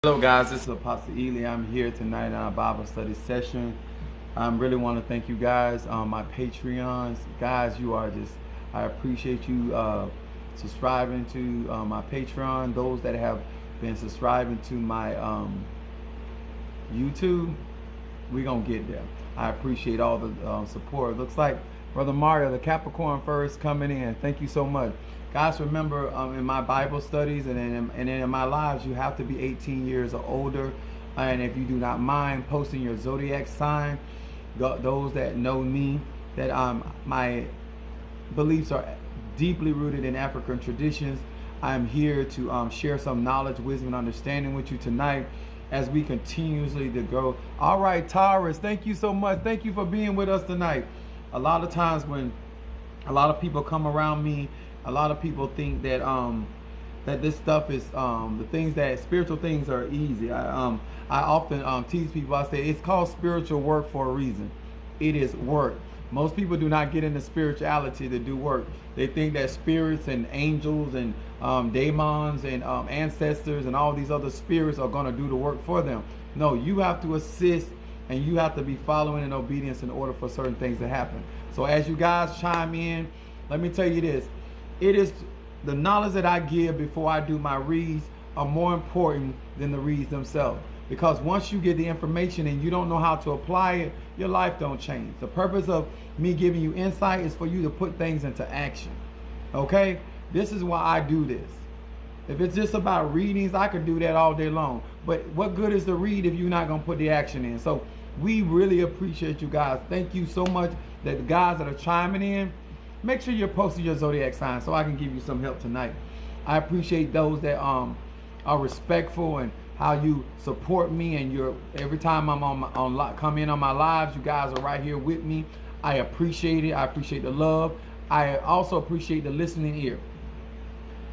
Hello guys, this is Apostle Ely. I'm here tonight on our Bible study session. I really want to thank you guys, my Patreons. Guys, you are just, I appreciate you subscribing to my Patreon. Those that have been subscribing to my YouTube, we're going to get there. I appreciate all the support. Looks like Brother Mario, the Capricorn first, coming in. Thank you so much. Guys, remember in my Bible studies and in my lives, you have to be 18 years or older. And if you do not mind posting your zodiac sign, those that know me, that my beliefs are deeply rooted in African traditions. I'm here to share some knowledge, wisdom, and understanding with you tonight as we continuously to grow. All right, Taurus, thank you so much. Thank you for being with us tonight. A lot of times when a lot of people come around me, a lot of people think that that this stuff is the things that spiritual things are easy. I often tease people. I say it's called spiritual work for a reason. It is work. Most people do not get into spirituality to do work. They think that spirits and angels and demons and ancestors and all these other spirits are going to do the work for them. No, you have to assist and you have to be following in obedience in order for certain things to happen. So as you guys chime in, let me tell you this. It is the knowledge that I give before I do my reads are more important than the reads themselves. Because once you get the information and you don't know how to apply it, your life don't change. The purpose of me giving you insight is for you to put things into action. Okay? This is why I do this. If it's just about readings, I could do that all day long. But what good is the read if you're not going to put the action in? So we really appreciate you guys. Thank you so much that the guys that are chiming in. Make sure you're posting your zodiac sign so I can give you some help tonight. I appreciate those that are respectful and how you support me, and you're every time I'm come in on my lives, you guys are right here with me. I appreciate it. I appreciate the love. I also appreciate the listening ear.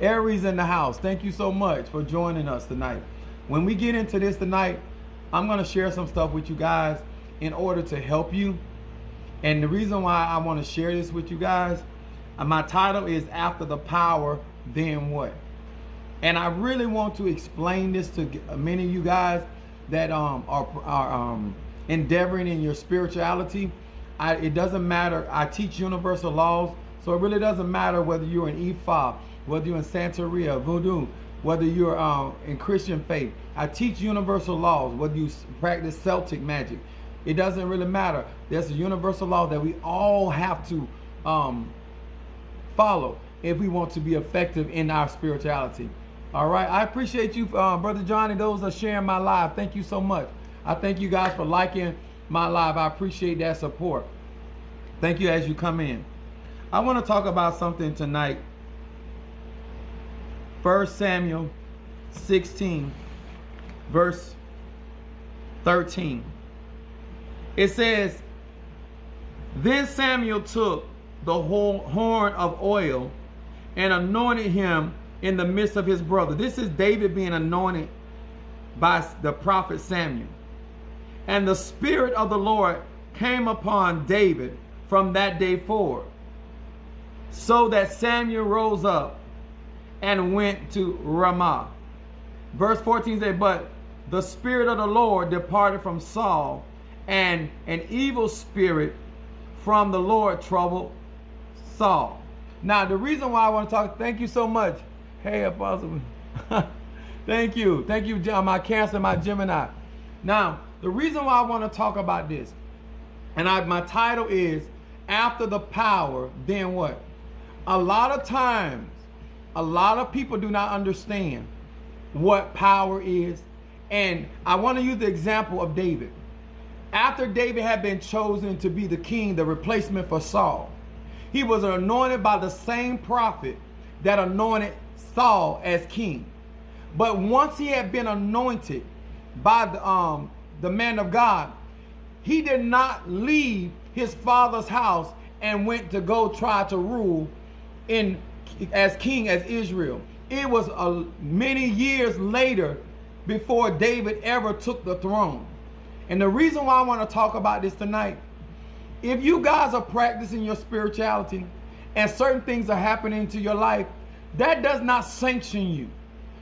Aries in the house, thank you so much for joining us tonight. When we get into this tonight, I'm going to share some stuff with you guys in order to help you. And the reason why I want to share this with you guys, my title is After the Power, Then What? And I really want to explain this to many of you guys that are endeavoring in your spirituality. It doesn't matter. I teach universal laws, so it really doesn't matter whether you're in Ifa, whether you're in Santeria, Voodoo, whether you're in Christian faith. I teach universal laws, whether you practice Celtic magic. It doesn't really matter. There's a universal law that we all have to follow if we want to be effective in our spirituality. All right. I appreciate you, Brother Johnny. Those are sharing my live. Thank you so much. I thank you guys for liking my live. I appreciate that support. Thank you as you come in. I want to talk about something tonight. 1 Samuel 16, verse 13. It says, Then Samuel took the whole horn of oil and anointed him in the midst of his brother. This is David being anointed by the prophet Samuel. And the Spirit of the Lord came upon David from that day forward, so that Samuel rose up and went to Ramah. Verse 14 says, But the Spirit of the Lord departed from Saul, and an evil spirit from the Lord troubled Saul. Now, the reason why I want to talk, thank you so much. Hey, Apostle. Thank you. Thank you, my Cancer, my Gemini. Now, the reason why I want to talk about this, and my title is After the Power, Then What? A lot of times, a lot of people do not understand what power is. And I want to use the example of David. After David had been chosen to be the king, the replacement for Saul, he was anointed by the same prophet that anointed Saul as king. But once he had been anointed by the man of God, he did not leave his father's house and went to go try to rule as king as Israel. It was many years later before David ever took the throne. And the reason why I want to talk about this tonight, if you guys are practicing your spirituality and certain things are happening to your life, that does not sanction you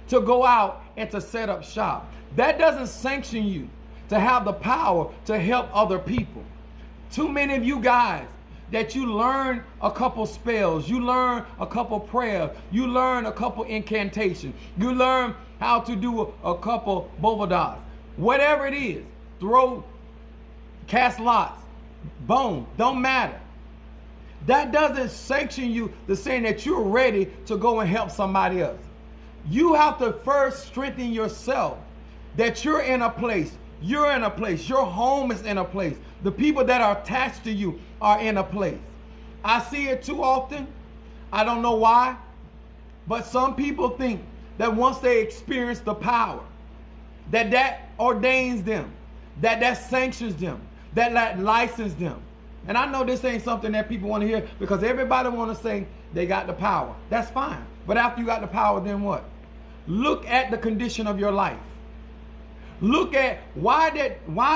to go out and to set up shop. That doesn't sanction you to have the power to help other people. Too many of you guys that you learn a couple spells, you learn a couple prayers, you learn a couple incantations, you learn how to do a couple bovadas, whatever it is, cast lots, boom, don't matter. That doesn't sanction you to saying that you're ready to go and help somebody else. You have to first strengthen yourself, that you're in a place, your home is in a place, the people that are attached to you are in a place. I see it too often. I don't know why, but some people think that once they experience the power, that ordains them, that sanctions them, that licenses them. And I know this ain't something that people want to hear, because everybody want to say they got the power. That's fine. But after you got the power, then what? Look at the condition of your life. Look at why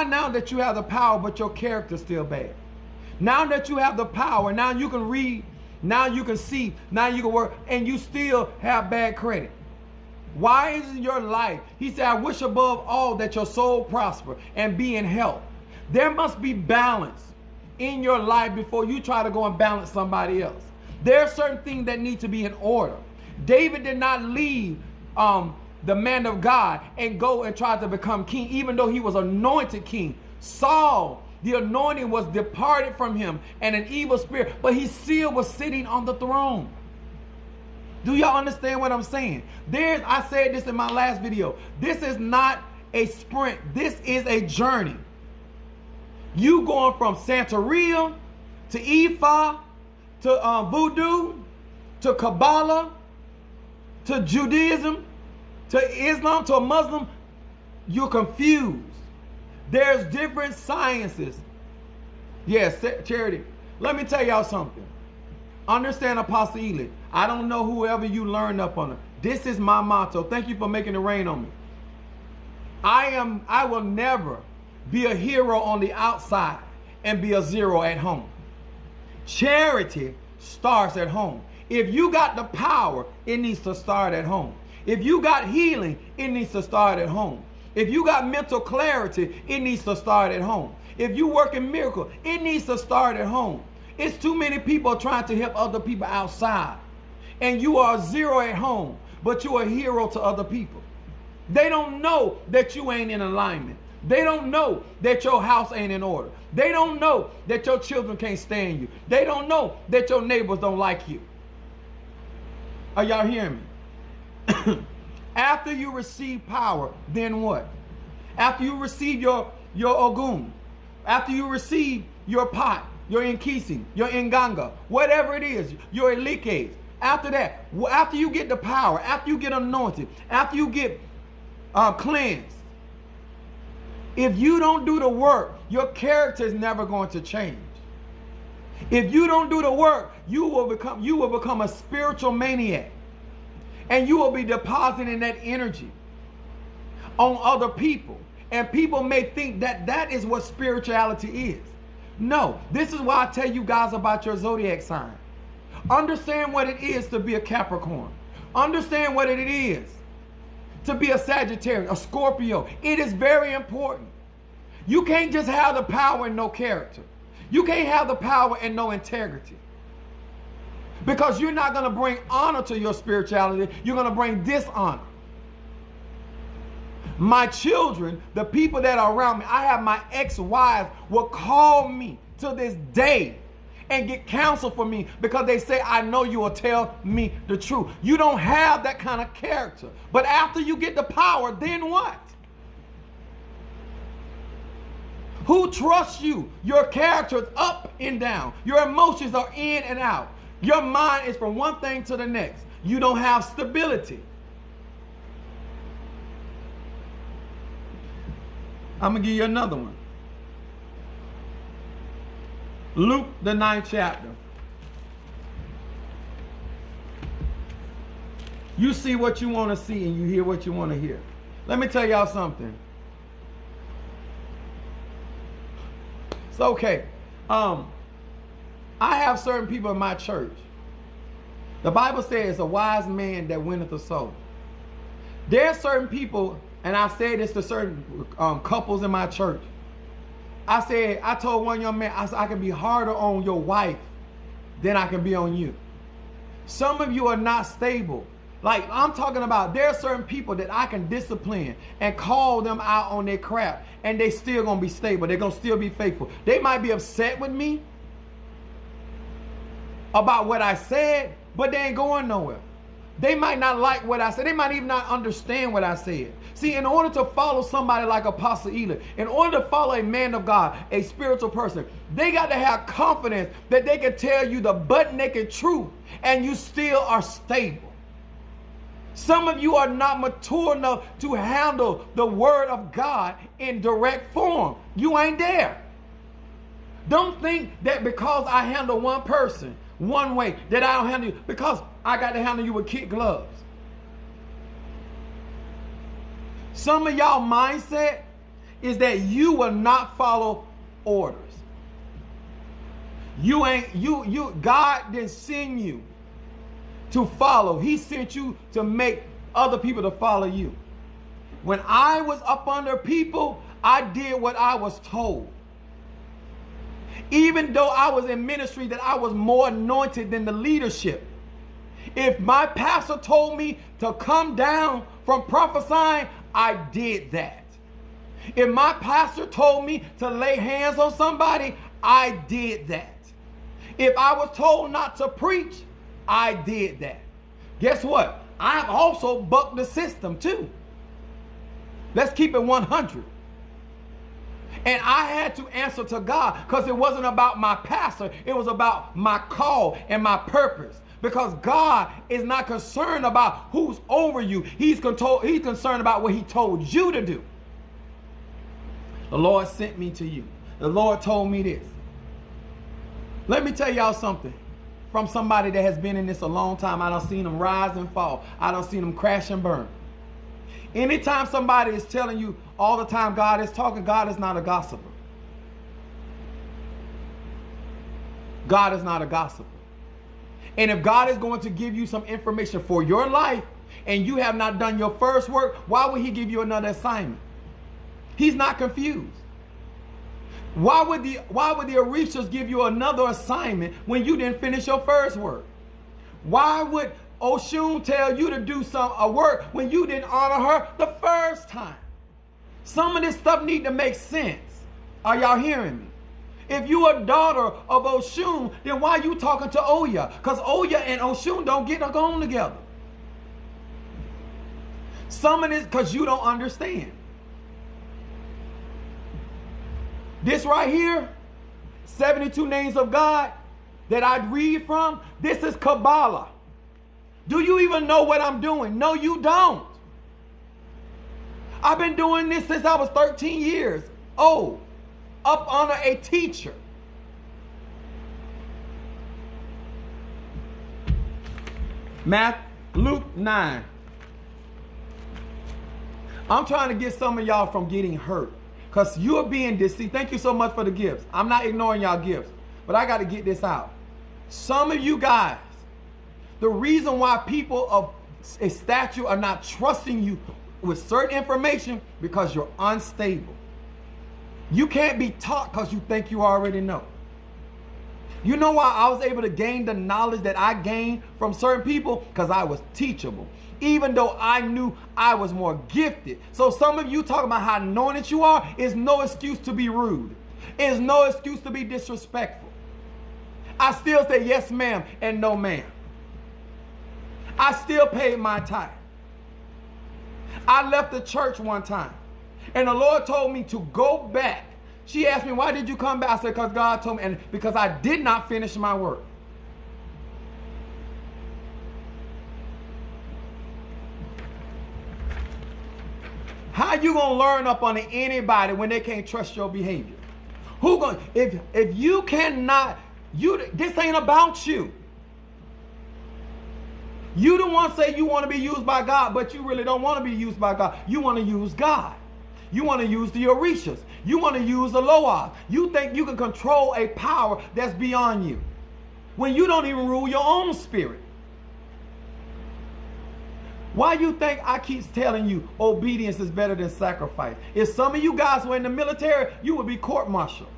now that you have the power, but your character's still bad. Now that you have the power, now you can read, now you can see, now you can work, and you still have bad credit. Why isn't your life? He said, I wish above all that your soul prosper and be in health. There must be balance in your life before you try to go and balance somebody else. There are certain things that need to be in order. David did not leave the man of God and go and try to become king, even though he was anointed king. Saul, the anointing was departed from him and an evil spirit, but he still was sitting on the throne. Do y'all understand what I'm saying? I said this in my last video. This is not a sprint. This is a journey. You going from Santeria to Ifa to Voodoo to Kabbalah to Judaism to Islam to a Muslim, you're confused. There's different sciences. Yes, Charity. Let me tell y'all something. Understand, Apostle Ely. I don't know whoever you learned up on it. This is my motto. Thank you for making it rain on me. I will never be a hero on the outside and be a zero at home. Charity starts at home. If you got the power, it needs to start at home. If you got healing, it needs to start at home. If you got mental clarity, it needs to start at home. If you work in miracles, it needs to start at home. It's too many people trying to help other people outside. And you are zero at home, but you're a hero to other people. They don't know that you ain't in alignment. They don't know that your house ain't in order. They don't know that your children can't stand you. They don't know that your neighbors don't like you. Are y'all hearing me? After you receive power, then what? After you receive your Ogun, after you receive your pot, your Inkisi, your Inganga, whatever it is, your Elikes, after that, after you get the power, after you get anointed, after you get cleansed, if you don't do the work, your character is never going to change. If you don't do the work, you will become a spiritual maniac. And you will be depositing that energy on other people. And people may think that that is what spirituality is. No, this is why I tell you guys about your zodiac sign. Understand what it is to be a Capricorn. Understand what it is to be a Sagittarius, a Scorpio. It is very important. You can't just have the power and no character. You can't have the power and no integrity. Because you're not going to bring honor to your spirituality. You're going to bring dishonor. My children, the people that are around me, I have my ex-wives will call me to this day and get counsel for me because they say, I know you will tell me the truth. You don't have that kind of character. But after you get the power, then what? Who trusts you? Your character is up and down. Your emotions are in and out. Your mind is from one thing to the next. You don't have stability. I'm going to give you another one. Luke, the 9th chapter. You see what you want to see and you hear what you want to hear. Let me tell y'all something. It's okay. I have certain people in my church. The Bible says a wise man that winneth a soul. There are certain people, and I say this to certain couples in my church. I told one young man, I said, I can be harder on your wife than I can be on you. Some of you are not stable. Like I'm talking about, there are certain people that I can discipline and call them out on their crap, and they still gonna be stable. They're gonna still be faithful. They might be upset with me about what I said, but they ain't going nowhere. They might not like what I said. They might even not understand what I said. See, in order to follow somebody like Apostle Ely, in order to follow a man of God, a spiritual person, they got to have confidence that they can tell you the butt naked truth and you still are stable. Some of you are not mature enough to handle the word of God in direct form. You ain't there. Don't think that because I handle one person one way that I don't handle you, because I got to handle you with kid gloves. Some of y'all mindset is that you will not follow orders. God didn't send you to follow. He sent you to make other people to follow you. When I was up under people, I did what I was told. Even though I was in ministry that I was more anointed than the leadership. If my pastor told me to come down from prophesying, I did that. If my pastor told me to lay hands on somebody, I did that. If I was told not to preach, I did that. Guess what? I've also bucked the system too. Let's keep it 100. And I had to answer to God because it wasn't about my pastor. It was about my call and my purpose. Because God is not concerned about who's over you. He's concerned about what he told you to do. The Lord sent me to you. The Lord told me this. Let me tell y'all something. From somebody that has been in this a long time, I done seen them rise and fall. I done seen them crash and burn. Anytime somebody is telling you all the time God is talking, God is not a gossiper. God is not a gossiper. And if God is going to give you some information for your life and you have not done your first work, why would he give you another assignment? He's not confused. Why would the Orishas give you another assignment when you didn't finish your first work? Why would Oshun tell you to do a work when you didn't honor her the first time? Some of this stuff need to make sense. Are y'all hearing me? If you a daughter of Oshun, then why are you talking to Oya? Because Oya and Oshun don't get along together. Some of this because you don't understand. This right here, 72 names of God that I read from, this is Kabbalah. Do you even know what I'm doing? No, you don't. I've been doing this since I was 13 years old, up under a teacher. Luke 9. I'm trying to get some of y'all from getting hurt because you're being deceived. Thank you so much for the gifts. I'm not ignoring y'all gifts, but I got to get this out. Some of you guys, the reason why people of a stature are not trusting you with certain information because you're unstable. You can't be taught because you think you already know. You know why I was able to gain the knowledge that I gained from certain people? Because I was teachable. Even though I knew I was more gifted. So some of you talking about how anointed you are is no excuse to be rude. It's no excuse to be disrespectful. I still say yes ma'am and no ma'am. I still paid my tithe. I left the church one time and the Lord told me to go back. She asked me, why did you come back? I said, because God told me, and because I did not finish my work. How you gonna learn up on anybody when they can't trust your behavior? Who gonna, if you cannot, this ain't about you. You the one say you want to be used by God, but you really don't want to be used by God. You want to use God. You want to use the Orishas. You want to use the Loas. You think you can control a power that's beyond you when you don't even rule your own spirit. Why you think I keep telling you obedience is better than sacrifice? If some of you guys were in the military, you would be court-martialed.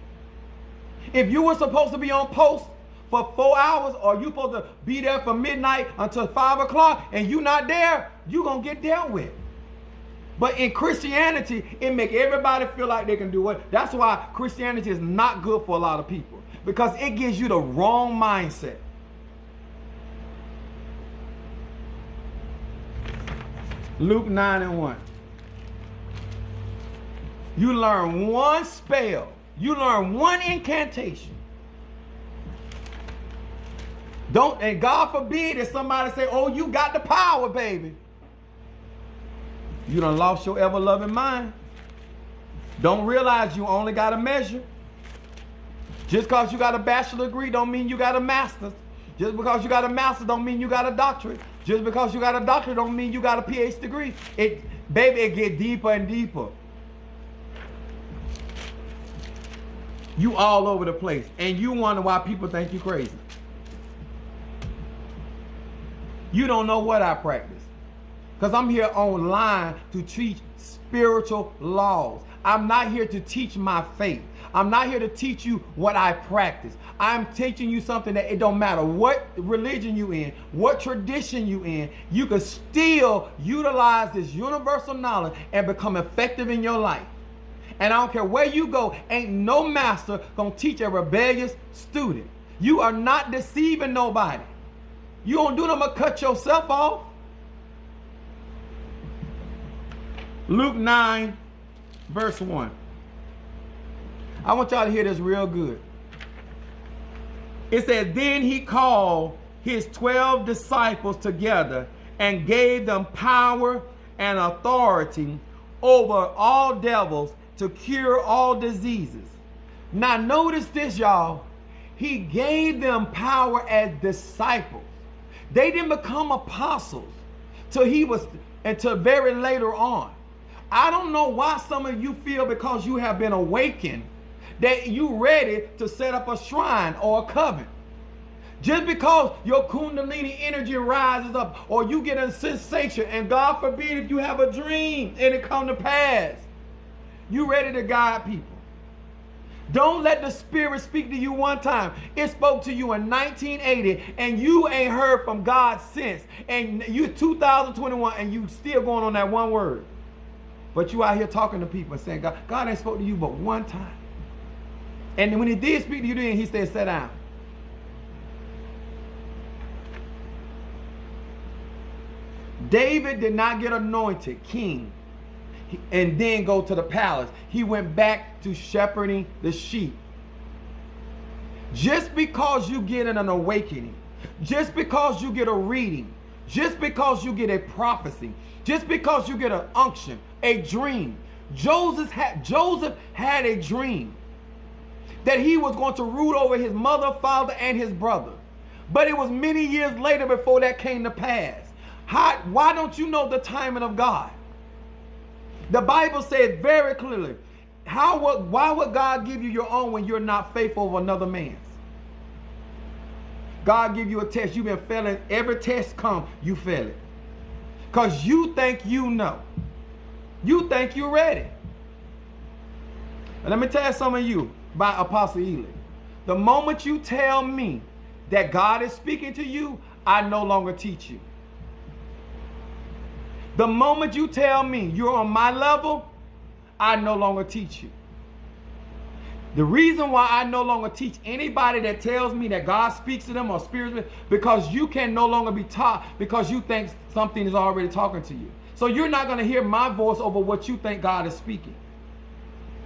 If you were supposed to be on post for 4 hours, or you supposed to be there from midnight until 5 o'clock, and you not there, you gonna get dealt with. But in Christianity, it make everybody feel like they can do it. That's why Christianity is not good for a lot of people, because it gives you the wrong mindset. Luke 9:1. You learn one spell. You learn one incantation. And God forbid if somebody say, oh, you got the power, baby. You done lost your ever-loving mind. Don't realize you only got a measure. Just because you got a bachelor's degree don't mean you got a master's. Just because you got a master's don't mean you got a doctorate. Just because you got a doctorate don't mean you got a PhD degree. Baby, it get deeper and deeper. You all over the place, and you wonder why people think you crazy. You don't know what I practice, because I'm here online to teach spiritual laws. I'm not here to teach my faith. I'm not here to teach you what I practice. I'm teaching you something that it don't matter what religion you in, what tradition you in, you can still utilize this universal knowledge and become effective in your life. And I don't care where you go, ain't no master gonna teach a rebellious student. You are not deceiving nobody. You don't do nothing but cut yourself off. Luke 9, verse 1. I want y'all to hear this real good. It says, then he called his 12 disciples together and gave them power and authority over all devils to cure all diseases. Now notice this, y'all. He gave them power as disciples. They didn't become apostles until very later on. I don't know why some of you feel because you have been awakened that you ready to set up a shrine or a coven. Just because your kundalini energy rises up, or you get a sensation, and God forbid if you have a dream and it come to pass, you ready to guide people. Don't let the Spirit speak to you one time. It spoke to you in 1980 and you ain't heard from God since. And you 2021 and you still going on that one word. But you out here talking to people and saying, God ain't spoke to you but one time. And when he did speak to you then, he said, sit down. David did not get anointed king and then go to the palace. He went back to shepherding the sheep. Just because you get an awakening, just because you get a reading, just because you get a prophecy, just because you get an unction, a dream. Joseph had a dream that he was going to rule over his mother, father, and his brother. But it was many years later before that came to pass. Why don't you know the timing of God? The Bible says very clearly, why would God give you your own when you're not faithful of another man's? God give you a test. You've been failing. Every test come, you fail it. Because you think you know. You think you're ready. And let me tell some of you about Apostle Ely. The moment you tell me that God is speaking to you, I no longer teach you. The moment you tell me you're on my level, I no longer teach you. The reason why I no longer teach anybody that tells me that God speaks to them or spiritually, because you can no longer be taught because you think something is already talking to you. So you're not going to hear my voice over what you think God is speaking.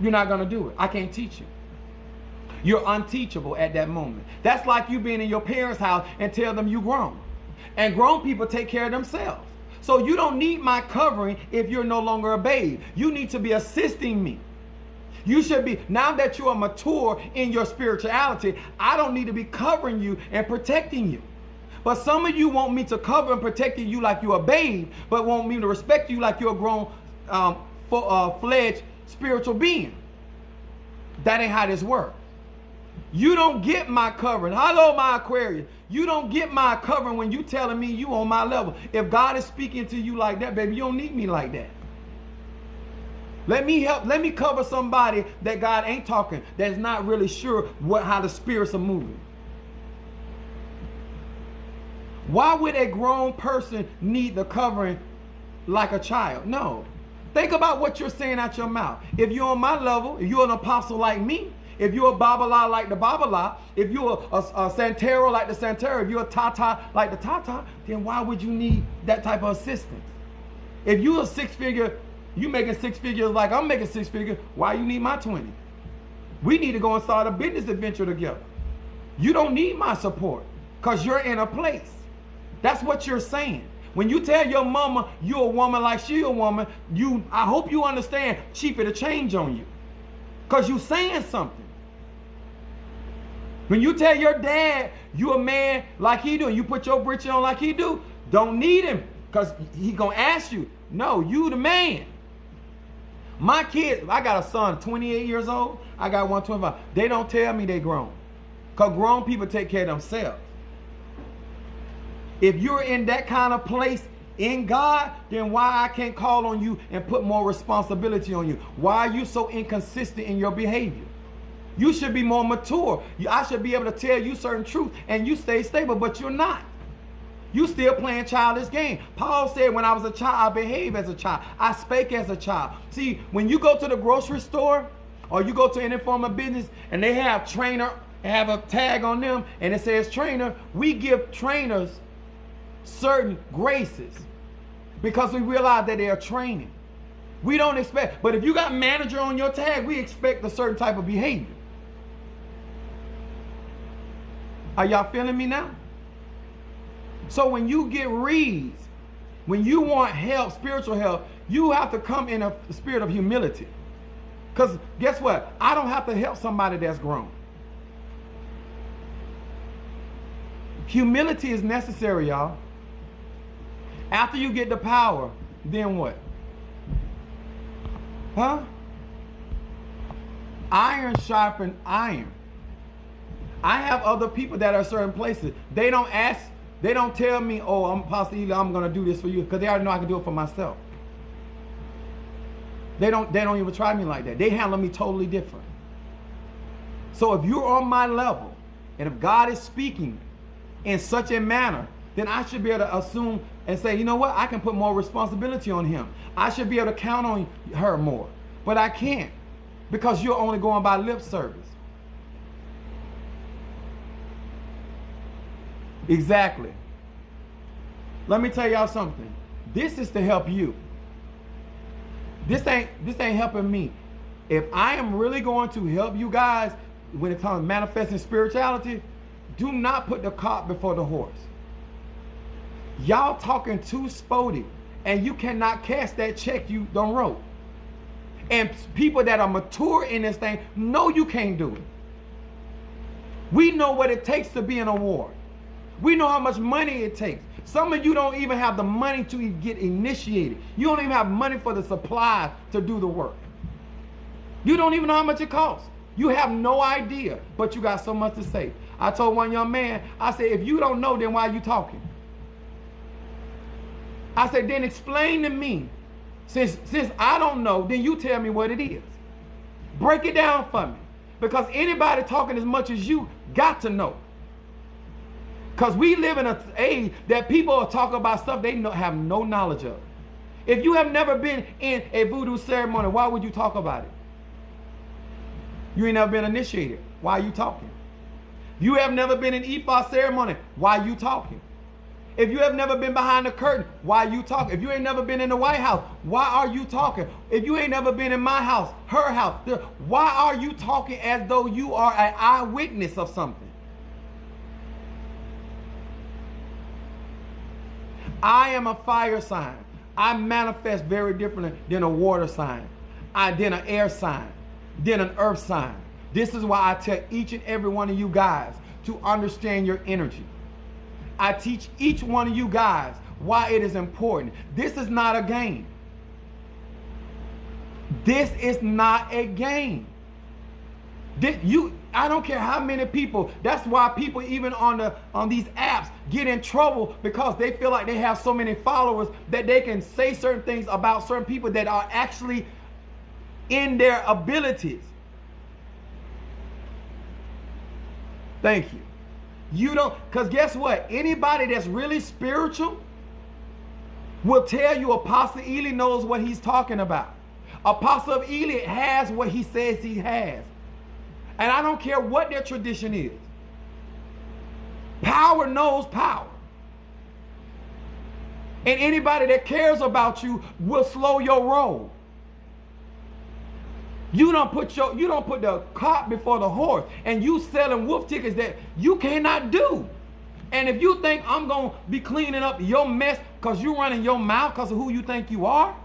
You're not going to do it. I can't teach you. You're unteachable at that moment. That's like you being in your parents' house and tell them you grown. And grown people take care of themselves. So you don't need my covering if you're no longer a babe. You need to be assisting me. You should be, now that you are mature in your spirituality, I don't need to be covering you and protecting you. But some of you want me to cover and protect you like you're a babe, but want me to respect you like you're a grown, fledged spiritual being. That ain't how this works. You don't get my covering. Hello, my Aquarius. You don't get my covering when you telling me you on my level. If God is speaking to you like that, baby, you don't need me like that. Let me cover somebody that God ain't talking, that's not really sure how the spirits are moving. Why would a grown person need the covering like a child? No. Think about what you're saying out your mouth. If you're on my level, if you're an apostle like me, if you're a Babala like the Babala, if you're a Santero like the Santero, if you're a Tata like the Tata, then why would you need that type of assistance? If you're a six-figure, you making six figures like I'm making six figures, why you need my 20? We need to go and start a business adventure together. You don't need my support because you're in a place. That's what you're saying. When you tell your mama you're a woman like she a woman, I hope you understand she finna change on you. Because you saying something. When you tell your dad you a man like he do, and you put your britches on like he do, don't need him. Because he gonna ask you, no, you the man. My kids, I got a son 28 years old, I got one 25. They don't tell me they grown. Because grown people take care of themselves. If you're in that kind of place in God, then why I can't call on you and put more responsibility on you? Why are you so inconsistent in your behavior? You should be more mature. I should be able to tell you certain truth and you stay stable, but you're not. You still playing childish game. Paul said, when I was a child, I behaved as a child. I spake as a child. See, when you go to the grocery store or you go to any form of business and they have trainer, have a tag on them and it says trainer, we give trainers certain graces because we realize that they are training. We don't expect, but if you got manager on your tag, we expect a certain type of behavior. Are y'all feeling me now? So when you get reads, when you want help, spiritual help, you have to come in a spirit of humility. Because guess what? I don't have to help somebody that's grown. Humility is necessary, y'all. After you get the power, then what? Huh? Iron sharpen iron. I have other people that are certain places. They don't ask, they don't tell me, oh, I'm Pastor Eli, I'm going to do this for you, because they already know I can do it for myself. They don't even try me like that. They handle me totally different. So if you're on my level, and if God is speaking in such a manner, then I should be able to assume and say, you know what, I can put more responsibility on him. I should be able to count on her more. But I can't, because you're only going by lip service. Exactly. Let me tell y'all something. This is to help you. This ain't helping me. If I am really going to help you guys when it comes to manifesting spirituality, do not put the cart before the horse. Y'all talking too spotty, and you cannot cash that check you done wrote. And people that are mature in this thing know you can't do it. We know what it takes to be in a war. We know how much money it takes. Some of you don't even have the money to get initiated. You don't even have money for the supplies to do the work. You don't even know how much it costs. You have no idea, but you got so much to say. I told one young man, I said, if you don't know, then why are you talking? I said, then explain to me. Since I don't know, then you tell me what it is. Break it down for me. Because anybody talking as much as you got to know. Because we live in an age that people are talking about stuff they have no knowledge of. If you have never been in a voodoo ceremony, why would you talk about it? You ain't never been initiated. Why are you talking? If you have never been in Ifa ceremony, why are you talking? If you have never been behind the curtain, why are you talking? If you ain't never been in the White House, why are you talking? If you ain't never been in my house, her house, why are you talking as though you are an eyewitness of something? I am a fire sign. I manifest very differently than a water sign, than an air sign, than an earth sign. This is why I tell each and every one of you guys to understand your energy. I teach each one of you guys why it is important. This is not a game. This is not a game. I don't care how many people. That's why people even on these apps get in trouble, because they feel like they have so many followers that they can say certain things about certain people that are actually in their abilities. Thank you. You don't, because guess what? Anybody that's really spiritual will tell you Apostle Ely knows what he's talking about. Apostle Ely has what he says he has. And I don't care what their tradition is. Power knows power. And anybody that cares about you will slow your roll. You don't put the cart before the horse, and you selling wolf tickets that you cannot do. And if you think I'm going to be cleaning up your mess because you running your mouth because of who you think you are,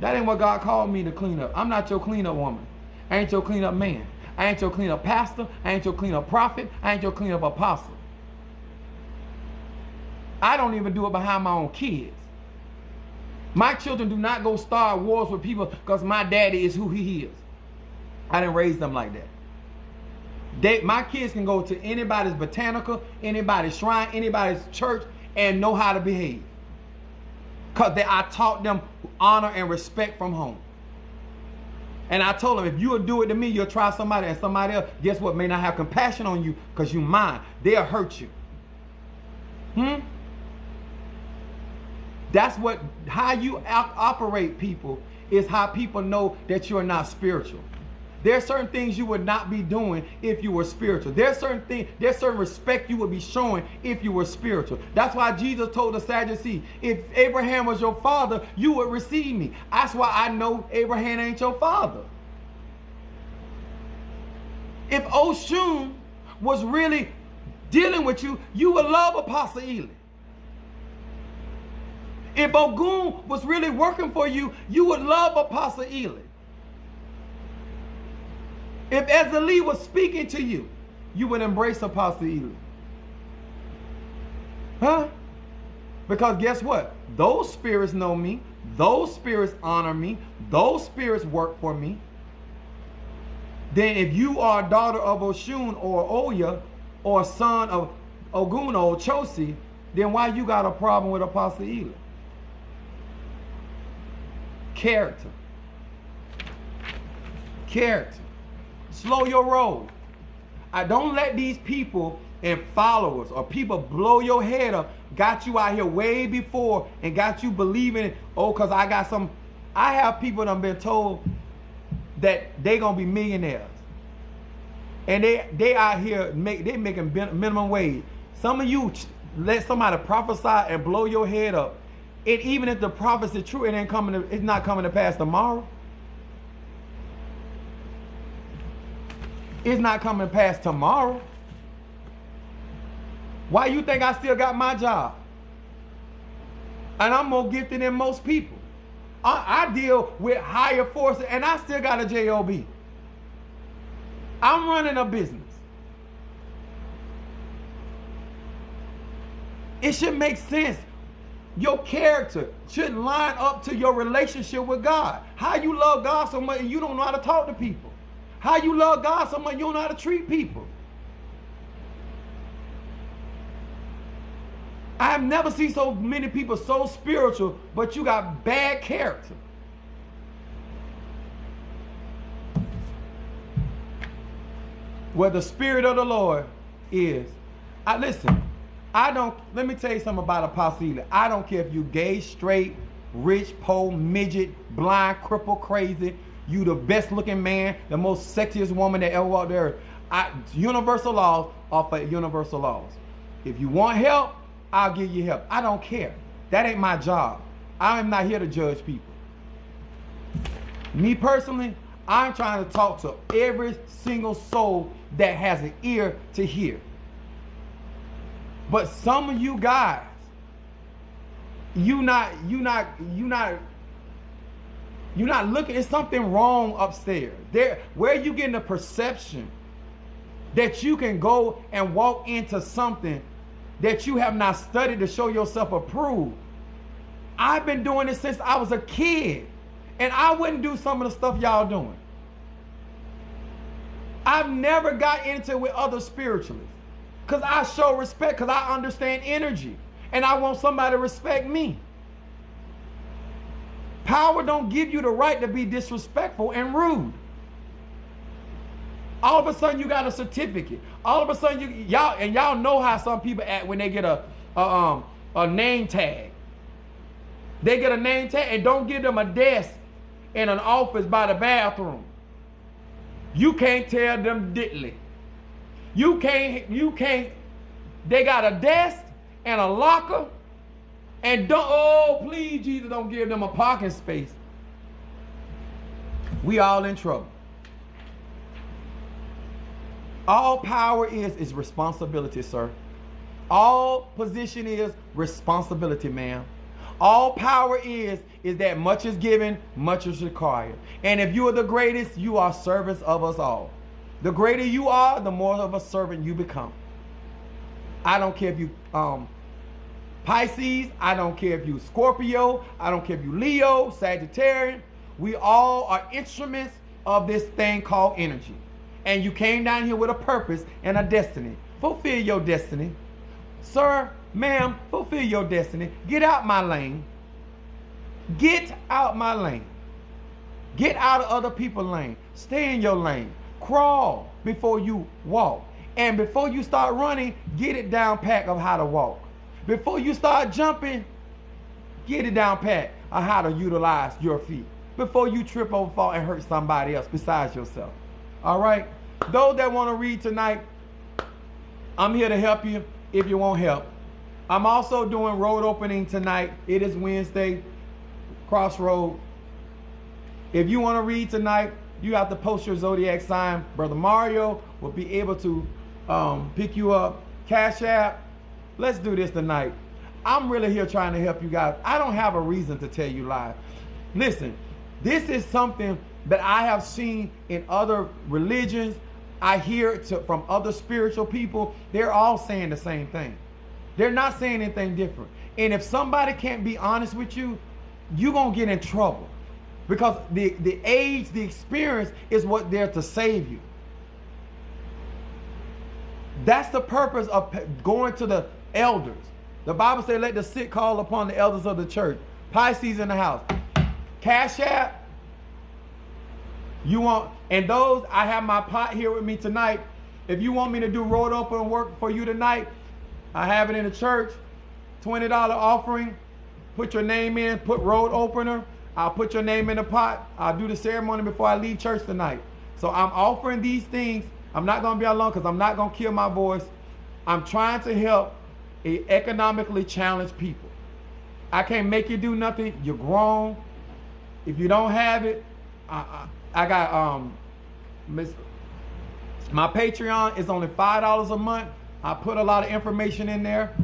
that ain't what God called me to clean up. I'm not your cleanup woman. I ain't your cleanup man. I ain't your cleanup pastor. I ain't your cleanup prophet. I ain't your cleanup apostle. I don't even do it behind my own kids. My children do not go start wars with people because my daddy is who he is. I didn't raise them like that. My kids can go to anybody's botanical, anybody's shrine, anybody's church, and know how to behave. Because I taught them honor and respect from home. And I told them, if you'll do it to me, you'll try somebody, and somebody else, guess what, may not have compassion on you because you mine. They'll hurt you. That's how you operate people is how people know that you're not spiritual. There are certain things you would not be doing if you were spiritual. There's certain respect you would be showing if you were spiritual. That's why Jesus told the Sadducees, if Abraham was your father, you would receive me. That's why I know Abraham ain't your father. If Oshun was really dealing with you, you would love Apostle Ely. If Ogun was really working for you, you would love Apostle Ely. If Ezeli was speaking to you, you would embrace Apostle Ely. Huh? Because guess what? Those spirits know me. Those spirits honor me. Those spirits work for me. Then if you are a daughter of Oshun or Oya or a son of Ogun or Ochosi, then why you got a problem with Apostle Ely? Character. Character. Slow your roll. I don't let these people and followers or people blow your head up, got you out here way before and got you believing, because I got some. I have people that have been told that they gonna be millionaires, and they out here they making minimum wage. Some of you let somebody prophesy and blow your head up. And even if the prophecy is true, it's not coming to pass tomorrow. It's not coming to pass tomorrow. Why you think I still got my job? And I'm more gifted than most people. I deal with higher forces, and I still got a job. I'm running a business. It should make sense. Your character should line up to your relationship with God. How you love God so much and you don't know how to talk to people. How you love God so much you don't know how to treat people. I've never seen so many people so spiritual, but you got bad character. Where the Spirit of the Lord is. Let me tell you something about Apostle Ely. I don't care if you gay, straight, rich, poor, midget, blind, cripple, crazy. You the best looking man, the most sexiest woman that ever walked there. Universal laws are for universal laws. If you want help, I'll give you help. I don't care. That ain't my job. I am not here to judge people. Me personally, I'm trying to talk to every single soul that has an ear to hear. But some of you guys, you not looking. There's something wrong upstairs. Where you getting the perception that you can go and walk into something that you have not studied to show yourself approved. I've been doing this since I was a kid, and I wouldn't do some of the stuff y'all doing. I've never got into it with other spiritualists because I show respect, because I understand energy and I want somebody to respect me. Power don't give you the right to be disrespectful and rude. All of a sudden you got a certificate. All of a sudden y'all know how some people act when they get a name tag. They get a name tag and don't give them a desk in an office by the bathroom. You can't tell them diddly. You can't. They got a desk and a locker, and please Jesus, don't give them a parking space. We all in trouble. All power is responsibility, sir. All position is responsibility, ma'am. All power is that much is given, much is required. And if you are the greatest, you are servants of us all. The greater you are, the more of a servant you become. I don't care if you Pisces, I don't care if you Scorpio, I don't care if you Leo, Sagittarius. We all are instruments of this thing called energy. And you came down here with a purpose and a destiny. Fulfill your destiny. Sir, ma'am, fulfill your destiny. Get out my lane. Get out my lane. Get out of other people's lane. Stay in your lane. Crawl before you walk. And before you start running, get it down pat of how to walk. Before you start jumping, get it down pat of how to utilize your feet. Before you trip over, fall, and hurt somebody else besides yourself. All right? Those that want to read tonight, I'm here to help you if you want help. I'm also doing road opening tonight. It is Wednesday, Crossroad. If you want to read tonight, you have to post your zodiac sign. Brother Mario will be able to pick you up. Cash App. Let's do this tonight. I'm really here trying to help you guys. I don't have a reason to tell you lies. Listen, this is something that I have seen in other religions. I hear it from other spiritual people. They're all saying the same thing. They're not saying anything different. And if somebody can't be honest with you, you're going to get in trouble. Because the age, the experience is what there to save you. That's the purpose of going to the elders. The Bible says, let the sick call upon the elders of the church. Pisces in the house. Cash App. You want, and those, I have my pot here with me tonight. If you want me to do road open work for you tonight, I have it in the church. $20 offering. Put your name in, put road opener. I'll put your name in the pot. I'll do the ceremony before I leave church tonight. So I'm offering these things. I'm not going to be alone because I'm not going to kill my voice. I'm trying to help economically challenged people. I can't make you do nothing. You're grown. If you don't have it, I got my Patreon is only $5 a month. I put a lot of information in there.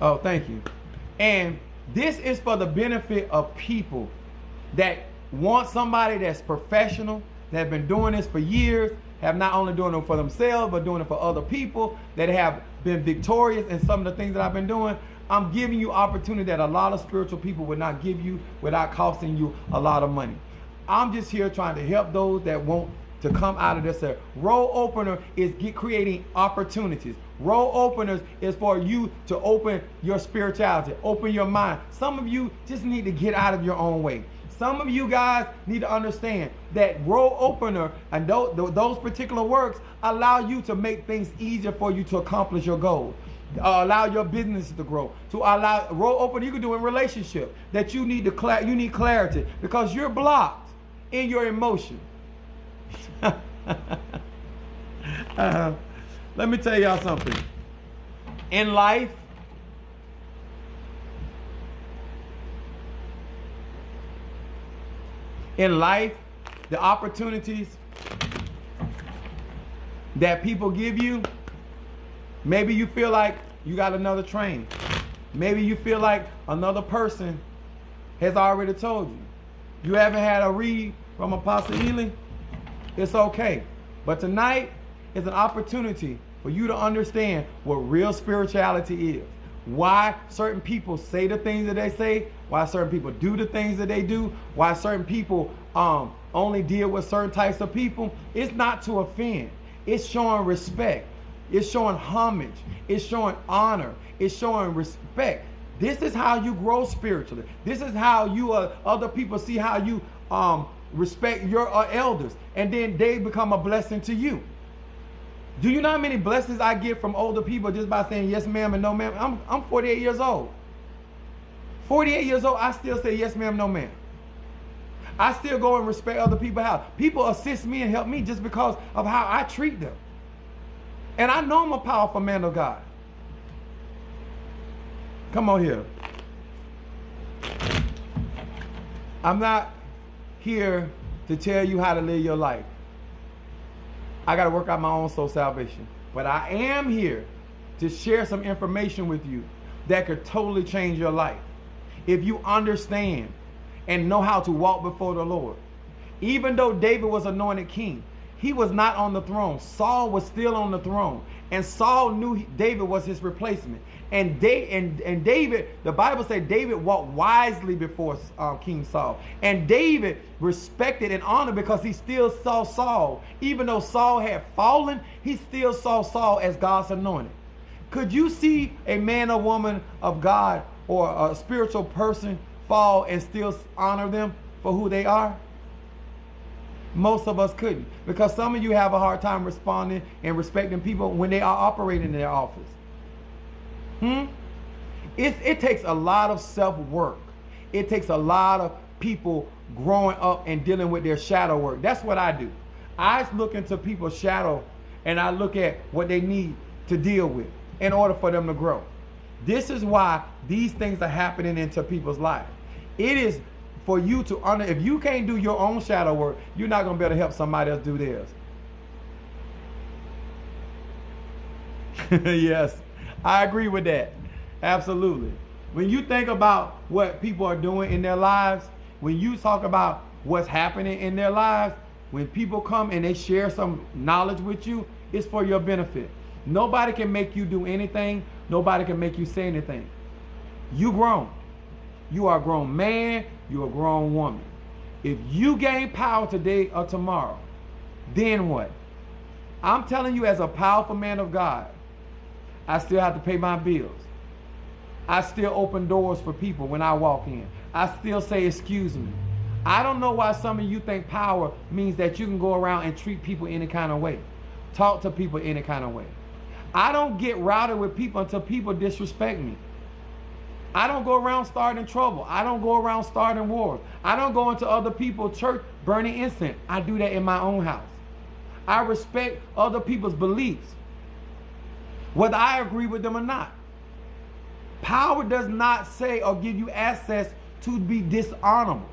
Oh, thank you. And this is for the benefit of people that want somebody that's professional, that have been doing this for years, have not only doing it for themselves, but doing it for other people, that have been victorious in some of the things that I've been doing. I'm giving you opportunity that a lot of spiritual people would not give you without costing you a lot of money. I'm just here trying to help those that want to come out of this. Road opener is creating opportunities. Road openers is for you to open your spirituality, open your mind. Some of you just need to get out of your own way. Some of you guys need to understand that road opener and those particular works allow you to make things easier for you to accomplish your goals. Allow your business to grow. To allow road opener, you can do in relationship that you need you need clarity because you're blocked in your emotion. Let me tell y'all something. In life, the opportunities that people give you, maybe you feel like you got another train. Maybe you feel like another person has already told you. You haven't had a read from Apostle Ely. It's okay. But tonight is an opportunity for you to understand what real spirituality is. why certain people say the things that they say, why certain people do the things that they do, why certain people only deal with certain types of people. It's not to offend. It's showing respect. It's showing homage. It's showing honor. It's showing respect. This is how you grow spiritually. This is how you other people see how you respect your elders, and then they become a blessing to you. Do you know how many blessings I get from older people just by saying yes ma'am and no ma'am? I'm 48 years old. 48 years old, I still say yes ma'am, no ma'am. I still go and respect other people's house. People assist me and help me just because of how I treat them. And I know I'm a powerful man of God. Come on here. I'm not here to tell you how to live your life. I got to work out my own soul salvation. But I am here to share some information with you that could totally change your life. If you understand and know how to walk before the Lord. Even though David was anointed king, he was not on the throne. Saul was still on the throne. And Saul knew David was his replacement. And David, the Bible said David walked wisely before King Saul. And David respected and honored because he still saw Saul. Even though Saul had fallen, he still saw Saul as God's anointed. Could you see a man or woman of God or a spiritual person fall and still honor them for who they are? Most of us couldn't, because some of you have a hard time responding and respecting people when they are operating in their office. It takes a lot of self-work. It takes a lot of people growing up and dealing with their shadow work. That's what I do. I look into people's shadow and I look at what they need to deal with in order for them to grow. This is why these things are happening into people's lives. It is for you to honor. If you can't do your own shadow work, you're not going to be able to help somebody else do theirs. Yes, I agree with that. Absolutely. When you think about what people are doing in their lives, when you talk about what's happening in their lives, when people come and they share some knowledge with you, it's for your benefit. Nobody can make you do anything. Nobody can make you say anything. You grown. You are a grown man. You're a grown woman. If you gain power today or tomorrow, then what? I'm telling you, as a powerful man of God, I still have to pay my bills. I still open doors for people when I walk in. I still say, excuse me. I don't know why some of you think power means that you can go around and treat people any kind of way. Talk to people any kind of way. I don't get routed with people until people disrespect me. I don't go around starting trouble. I don't go around starting wars. I don't go into other people's church burning incense. I do that in my own house. I respect other people's beliefs, whether I agree with them or not. Power does not say or give you access to be dishonorable.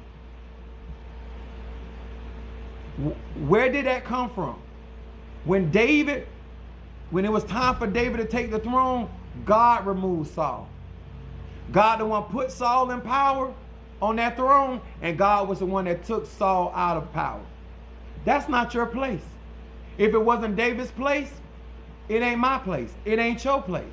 Where did that come from? When it was time for David to take the throne, God removed Saul. God the one put Saul in power on that throne, and God was the one that took Saul out of power. That's not your place. If it wasn't David's place, it ain't my place. It ain't your place.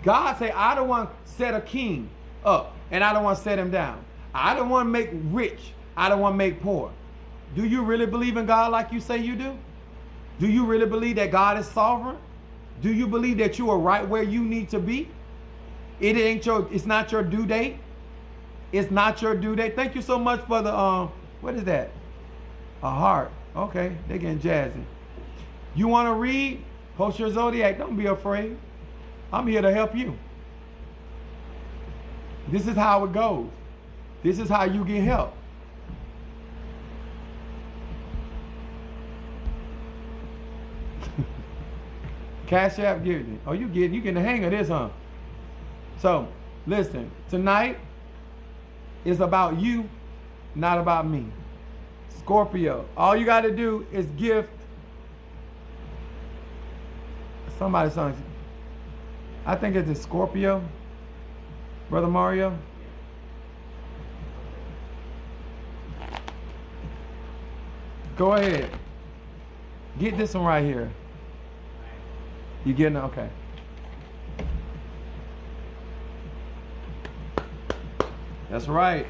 God say, I don't want to set a king up, and I don't want to set him down. I don't want to make rich. I don't want to make poor. Do you really believe in God like you say you do? Do you really believe that God is sovereign? Do you believe that you are right where you need to be? It's not your due date. It's not your due date. Thank you so much for the, what is that? A heart. Okay, they're getting jazzy. You want to read? Post your zodiac. Don't be afraid. I'm here to help you. This is how it goes. This is how you get help. Cash App giving. Oh, you getting the hang of this, huh? So, listen, tonight is about you, not about me. Scorpio, all you got to do is gift somebody something. I think it's a Scorpio, Brother Mario. Go ahead. Get this one right here. You getting it? Okay. That's right.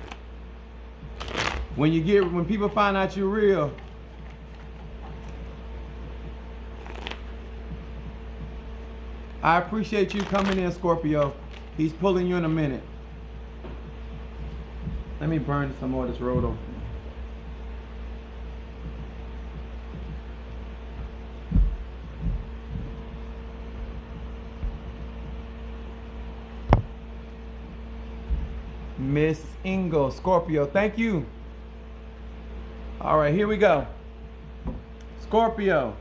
When people find out you're real, I appreciate you coming in, Scorpio. He's pulling you in a minute. Let me burn some more of this Roto. Miss Ingo, Scorpio, thank you. All right, here we go. Scorpio.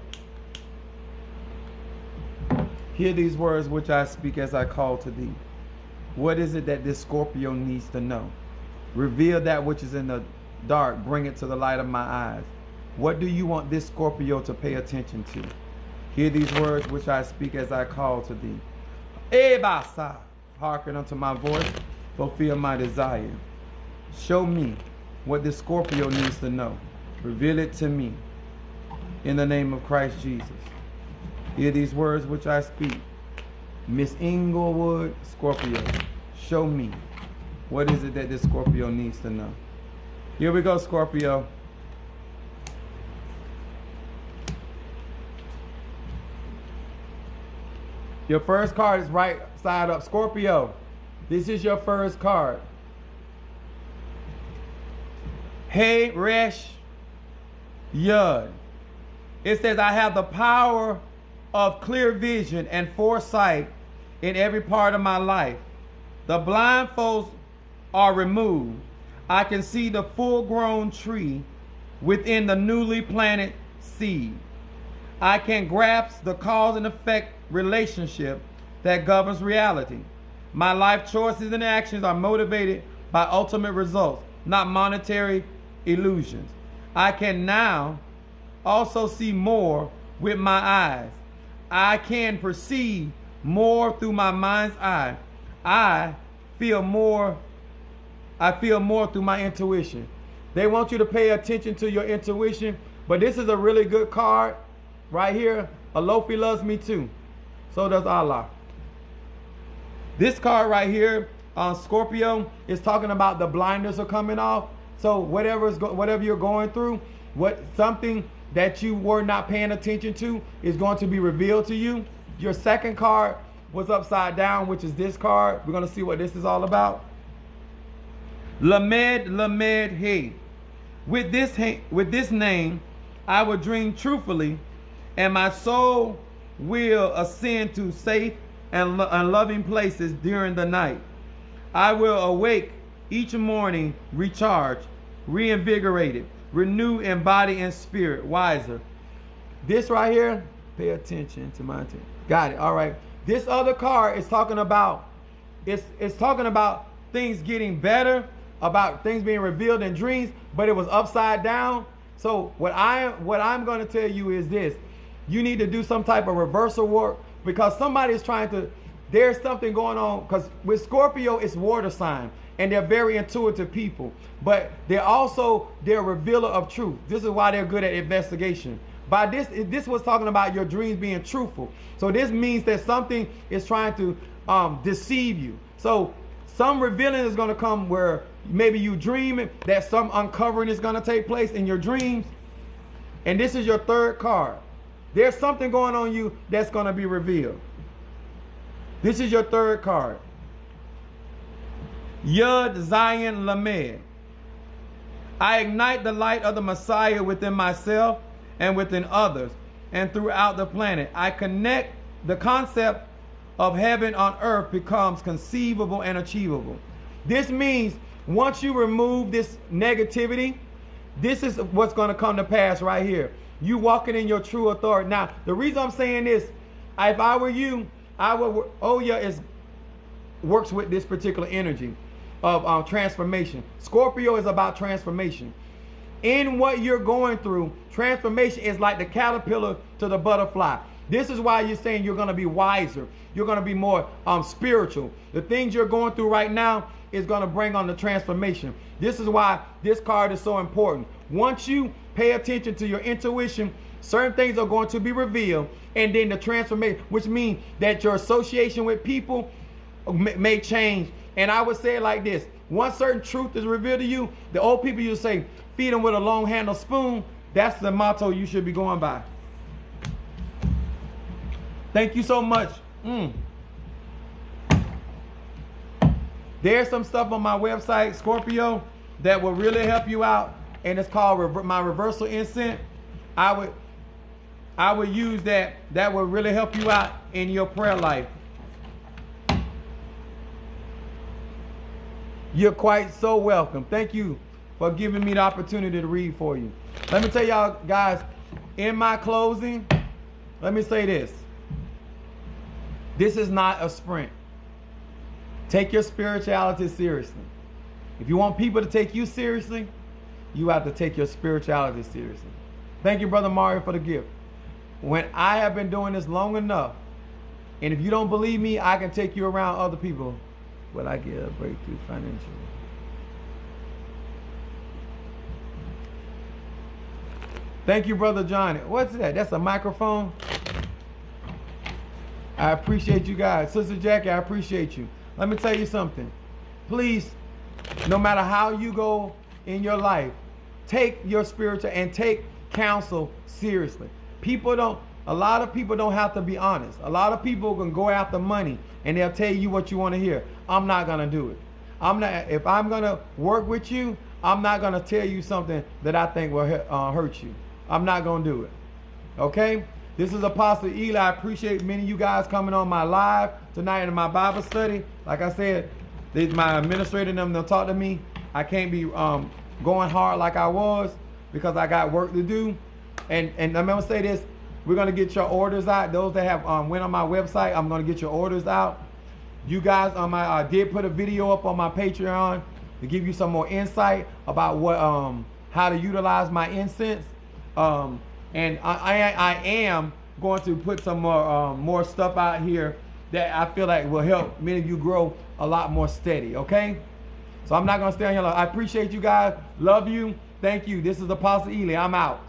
Hear these words which I speak as I call to thee. What is it that this Scorpio needs to know? Reveal that which is in the dark. Bring it to the light of my eyes. What do you want this Scorpio to pay attention to? Hear these words which I speak as I call to thee. Ebasa. Hearken unto my voice. Fulfill my desire. Show me what this Scorpio needs to know. Reveal it to me. In the name of Christ Jesus. Hear these words which I speak. Miss Inglewood, Scorpio. Show me. What is it that this Scorpio needs to know? Here we go, Scorpio. Your first card is right side up. Scorpio, this is your first card. Hey, Resh Yud. It says, I have the power of clear vision and foresight in every part of my life. The blindfolds are removed. I can see the full-grown tree within the newly planted seed. I can grasp the cause and effect relationship that governs reality. My life choices and actions are motivated by ultimate results, not monetary illusions. I can now also see more with my eyes. I can perceive more through my mind's eye. I feel more through my intuition. They want you to pay attention to your intuition, but this is a really good card right here. Alofi loves me too. So does Allah. This card right here, Scorpio, is talking about the blinders are coming off. So whatever you're going through, something that you were not paying attention to is going to be revealed to you. Your second card was upside down, which is this card. We're going to see what this is all about. Lamed He. With this name, I will dream truthfully, and my soul will ascend to safe and loving places during the night. I will awake each morning recharged, reinvigorated, renewed in body and spirit, wiser. This right here, pay attention to my attention. Got it. All right. This other card is talking about, it's talking about things getting better, about things being revealed in dreams, but it was upside down. So what I'm going to tell you is this: you need to do some type of reversal work, because somebody is trying to. There's something going on, because with Scorpio, it's water sign, and they're very intuitive people, but they're a revealer of truth. This is why they're good at investigation. By this was talking about your dreams being truthful. So this means that something is trying to deceive you. So some revealing is going to come where maybe you dream that some uncovering is going to take place in your dreams. And this is your third card. There's something going on you that's going to be revealed. This is your third card. Yud Zion Lamed. I ignite the light of the Messiah within myself and within others and throughout the planet. I connect the concept of heaven on earth becomes conceivable and achievable. This means once you remove this negativity, this is what's going to come to pass right here. You walking in your true authority. Now, the reason I'm saying this, if I were you, Oya works with this particular energy of transformation. Scorpio is about transformation. In what you're going through, transformation is like the caterpillar to the butterfly. This is why you're saying you're going to be wiser. You're going to be more spiritual. The things you're going through right now is going to bring on the transformation. This is why this card is so important. Once you pay attention to your intuition, certain things are going to be revealed, and then the transformation, which means that your association with people may change. And I would say it like this: once certain truth is revealed to you, the old people used to say, feed them with a long handled spoon. That's the motto you should be going by. Thank you so much. There's some stuff on my website, Scorpio, that will really help you out, and it's called my reversal incense. I would use that. That will really help you out in your prayer life. You're quite so welcome. Thank you for giving me the opportunity to read for you. Let me tell y'all guys, in my closing, let me say this. This is not a sprint. Take your spirituality seriously. If you want people to take you seriously, you have to take your spirituality seriously. Thank you, Brother Mario, for the gift. When I have been doing this long enough, and if you don't believe me, I can take you around other people. Will I get a breakthrough financially? Thank you, Brother Johnny. What's that? That's a microphone? I appreciate you guys. Sister Jackie, I appreciate you. Let me tell you something. Please, no matter how you go in your life, take your spiritual and take counsel seriously. A lot of people don't have to be honest. A lot of people can go after money and they'll tell you what you want to hear. I'm not going to do it. If I'm going to work with you, I'm not going to tell you something that I think will hurt you. I'm not going to do it. Okay? This is Apostle Eli. I appreciate many of you guys coming on my live tonight in my Bible study. Like I said, my administrator and them, they'll talk to me. I can't be going hard like I was because I got work to do. And I'm going to say this. We're going to get your orders out. Those that have went on my website, I'm going to get your orders out. You guys, I did put a video up on my Patreon to give you some more insight about what how to utilize my incense. And I am going to put some more stuff out here that I feel like will help many of you grow a lot more steady, okay? So I'm not going to stay on here long. I appreciate you guys. Love you. Thank you. This is Apostle Eli. I'm out.